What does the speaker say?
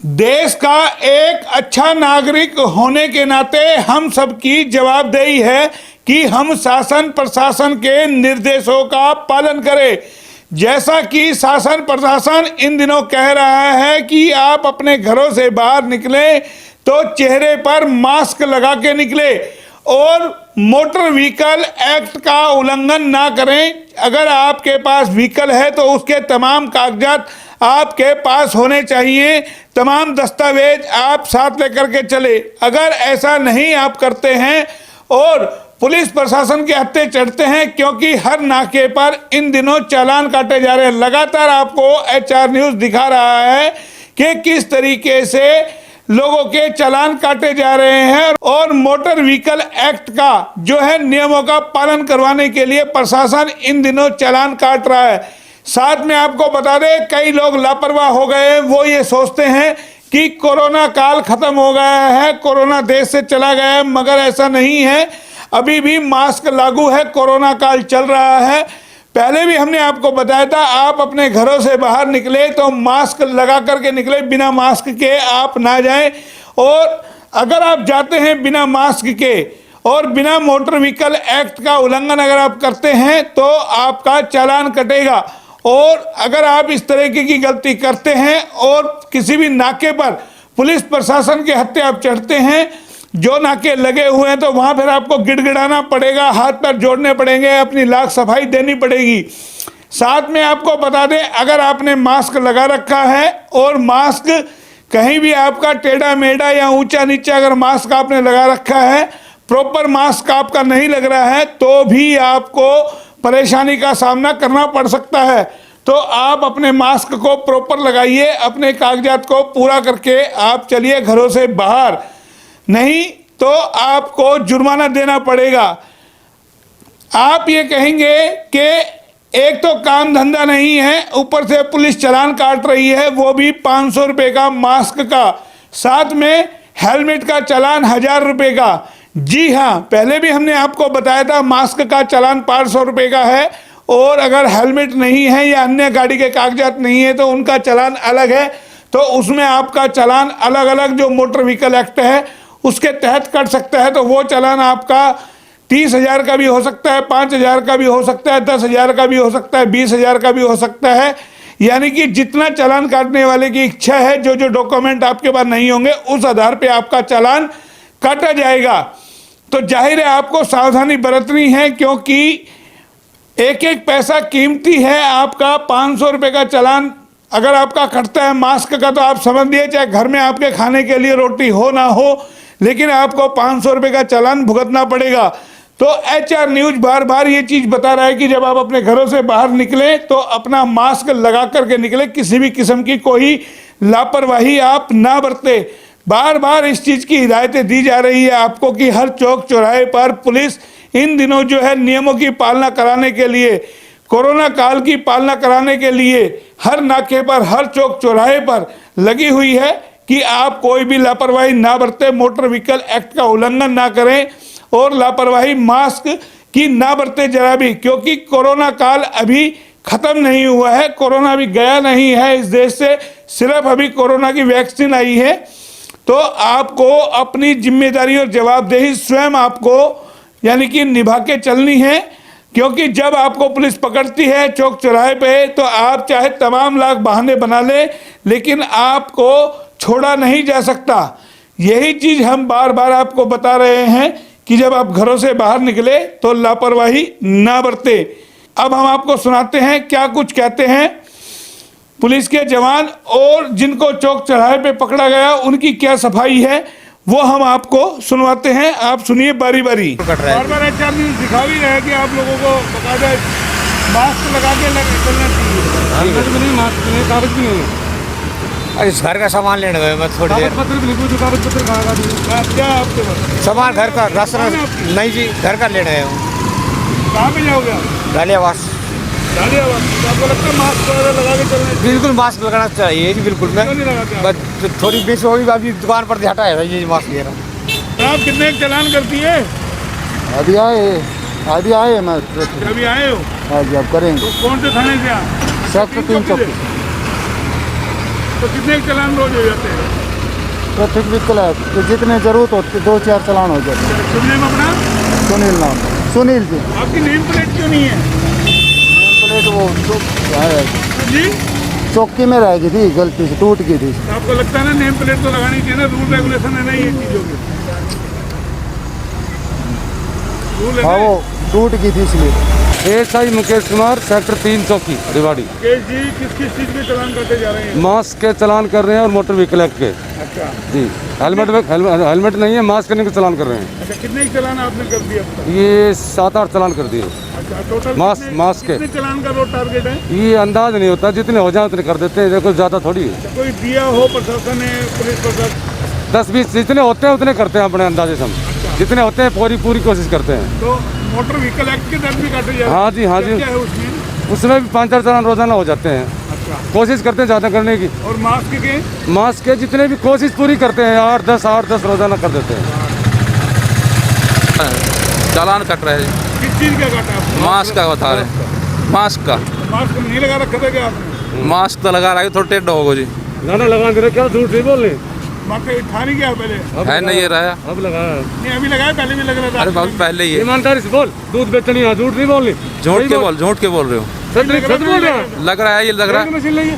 देश का एक अच्छा नागरिक होने के नाते हम सबकी जवाबदेही है कि हम शासन प्रशासन के निर्देशों का पालन करें। जैसा कि शासन प्रशासन इन दिनों कह रहा है कि आप अपने घरों से बाहर निकले तो चेहरे पर मास्क लगा के निकले और मोटर व्हीकल एक्ट का उल्लंघन ना करें। अगर आपके पास व्हीकल है तो उसके तमाम कागजात आपके पास होने चाहिए, तमाम दस्तावेज आप साथ लेकर के चले। अगर ऐसा नहीं आप करते हैं और पुलिस प्रशासन के हत्थे चढ़ते हैं, क्योंकि हर नाके पर इन दिनों चालान काटे जा रहे हैं। लगातार आपको HR न्यूज़ दिखा रहा है कि किस तरीके से लोगों के चालान काटे जा रहे हैं और मोटर व्हीकल एक्ट का जो है नियमों का पालन करवाने के लिए प्रशासन इन दिनों चालान काट रहा है। साथ में आपको बता दें, कई लोग लापरवाह हो गए हैं। वो ये सोचते हैं कि कोरोना काल खत्म हो गया है, कोरोना देश से चला गया है, मगर ऐसा नहीं है। अभी भी मास्क लागू है, कोरोना काल चल रहा है। पहले भी हमने आपको बताया था, आप अपने घरों से बाहर निकले तो मास्क लगा करके निकले, बिना मास्क के आप ना जाएं। और अगर आप जाते हैं बिना मास्क के और बिना मोटर व्हीकल एक्ट का उल्लंघन अगर आप करते हैं तो आपका चालान कटेगा। और अगर आप इस तरीके की गलती करते हैं और किसी भी नाके पर पुलिस प्रशासन के हत्थे आप चढ़ते हैं, जो नाके लगे हुए हैं, तो वहाँ फिर आपको गिड़गिड़ाना पड़ेगा, हाथ पैर जोड़ने पड़ेंगे, अपनी लाख सफाई देनी पड़ेगी। साथ में आपको बता दें, अगर आपने मास्क लगा रखा है और मास्क कहीं भी आपका टेढ़ा मेढ़ा या ऊंचा नीचा अगर मास्क आपने लगा रखा है, प्रॉपर मास्क आपका नहीं लग रहा है, तो भी आपको परेशानी का सामना करना पड़ सकता है। तो आप अपने मास्क को प्रॉपर लगाइए, अपने कागजात को पूरा करके आप चलिए घरों से बाहर, नहीं तो आपको जुर्माना देना पड़ेगा। आप ये कहेंगे कि एक तो काम धंधा नहीं है, ऊपर से पुलिस चालान काट रही है, वो भी 500 रुपये का मास्क का, साथ में हेलमेट का चालान 1000 रुपये का। जी हाँ, पहले भी हमने आपको बताया था मास्क का चालान 500 रुपये का है, और अगर हेलमेट नहीं है या अन्य गाड़ी के कागजात नहीं है तो उनका चालान अलग है। तो उसमें आपका चालान अलग अलग जो मोटर व्हीकल एक्ट है उसके तहत कट सकता है। तो वो चालान आपका 30,000 का भी हो सकता है, 5,000 का भी हो सकता है, 10,000 का भी हो सकता है, 20,000 का भी हो सकता है। यानी कि जितना चालान काटने वाले की इच्छा है, जो जो डॉक्यूमेंट आपके पास नहीं होंगे उस आधार पे आपका चालान काटा जाएगा। तो जाहिर है आपको सावधानी बरतनी है, क्योंकि एक एक पैसा कीमती है। आपका 500 रुपये का चालान अगर आपका कटता है मास्क का, तो आप समझ लिए चाहे घर में आपके खाने के लिए रोटी हो ना हो, लेकिन आपको 500 रुपये का चालान भुगतना पड़ेगा। तो HR न्यूज़ बार बार ये चीज़ बता रहा है कि जब आप अपने घरों से बाहर निकले तो अपना मास्क लगा करके निकले, किसी भी किस्म की कोई लापरवाही आप ना बरते। बार बार इस चीज़ की हिदायतें दी जा रही है आपको कि हर चौक चौराहे पर पुलिस इन दिनों जो है नियमों की पालना कराने के लिए, कोरोना काल की पालना कराने के लिए हर नाके पर, हर चौक चौराहे पर लगी हुई है कि आप कोई भी लापरवाही ना बरते, मोटर व्हीकल एक्ट का उल्लंघन ना करें और लापरवाही मास्क की ना बरते जरा भी, क्योंकि कोरोना काल अभी ख़त्म नहीं हुआ है, कोरोना अभी गया नहीं है इस देश से, सिर्फ अभी कोरोना की वैक्सीन आई है। तो आपको अपनी जिम्मेदारी और जवाबदेही स्वयं आपको यानी कि निभा के चलनी है, क्योंकि जब आपको पुलिस पकड़ती है चौक चौराहे पे तो आप चाहे तमाम लाख बहाने बना ले, लेकिन आपको छोड़ा नहीं जा सकता। यही चीज़ हम बार बार आपको बता रहे हैं कि जब आप घरों से बाहर निकले तो लापरवाही ना बरते। अब हम आपको सुनाते हैं क्या कुछ कहते हैं पुलिस के जवान, और जिनको चौक चौराहे पे पकड़ा गया उनकी क्या सफाई है वो हम आपको सुनवाते हैं। आप सुनिए बारी बारी। बार बार HR न्यूज़ दिखा भी रहे हैं कि आप लोगों को बकायदा मास्क लगा के चलना चाहिए। कागज भी नहीं, मास्क नहीं, कागज भी नहीं है। अरे घर का सामान लेने गए, मैं थोड़ी देर। कागज पत्र भी नहीं, कागज पत्र क्या आपके पास? सामान घर का, राशन नहीं जी, घर का लेने गए हूँ। कहाँ पे जाओगे आप? गालियावास। आपको लगता है मास्क वगैरह लगा के चलना चाहिए? बिल्कुल मास्क लगाना चाहिए जी, बिल्कुल। मैं बस थोड़ी बेच होगी, अभी दुकान पर हटाया था ये मास्क ले रहा हूँ। आप कितने चालान करती है? अभी आए मैं अभी आए हो? हाँ जी, अब करेंगे। तो कौन से थाने से आप? सेक्टर 3 चौकी। तो कितने चालान रोज हो जाते हैं? ट्रैफिक व्हीकल है तो जितने जरूरत होती 2-4 चालान हो जाते हैं। शुभ नेम अपना? सुनील नाम, सुनील जी। आपकी नेम प्लेट क्यों नहीं है? प्लेट वो है, जी, चौकी में रह गई थी, गलती से टूट गई थी। आपको लगता है ना नेम प्लेट तो लगानी चाहिए ना, रूल रेगुलेशन है ना ये चीज़ों के, रूल है हाँ ना? वो टूट गई थी इसलिए। एएसआई मुकेश कुमार, सेक्टर 3 चौकी रेवाड़ी। केस जी किस किस चीज़ में चालान करते जा रहे हैं? मास्क के चालान कर रहे हैं और मोटर व्हीकल एक्ट के। अच्छा जी, हेलमेट नहीं है, मास्क करने के चालान कर रहे हैं। अच्छा, कितने के चालान आपने कर दिया अब तक? ये 7-8 चालान कर दिए। अच्छा, टोटल मास्क के। कितने चालान का रोड टारगेट है? ये अंदाज नहीं होता, जितने हो जाए उतने कर देते हैं, देखो ज़्यादा थोड़ी है। कोई दिया हो प्रशासन ने, पुलिस प्रशासन? 10-20 जितने होते हैं उतने करते हैं अपने अंदाजे से हम। जितने होते हैं पूरी कोशिश करते हैं। तो मोटर व्हीकल एक्ट के तहत भी काटे जा रहे हैं? हाँ जी, हाँ जी। क्या है उसमें? उसमें भी 5-4 चालान रोजाना हो जाते हैं। अच्छा, कोशिश करते हैं ज़्यादा करने की। और मास्क के? मास्क के जितने भी कोशिश पूरी करते हैं, 8-10 रोजाना कर देते हैं। चालान कट रहे हैं। किस चीज़ का काटा आपने? मास्क का बता रहे, मास्क का। मास्क नहीं लगा रखा था क्या आपने? मास्क तो लगा रहा है, थोड़ा टेढ़ होगो जी। गाना लगा दे रहे, क्या झूठ नहीं बोल रहे। मास्क था नहीं क्या पहले? है नहीं ये रहा, अब लगाया। नहीं अभी लगाया, पहले भी लग रहा था। अरे बहुत पहले ही है। ईमानदारी से बोल, दूध बेचनी है, झूठ नहीं बोलनी। झूठ के बोल रहे हो। सच बोल रहा है। लग रहा है, ये लग रहा है। मशीन नहीं है।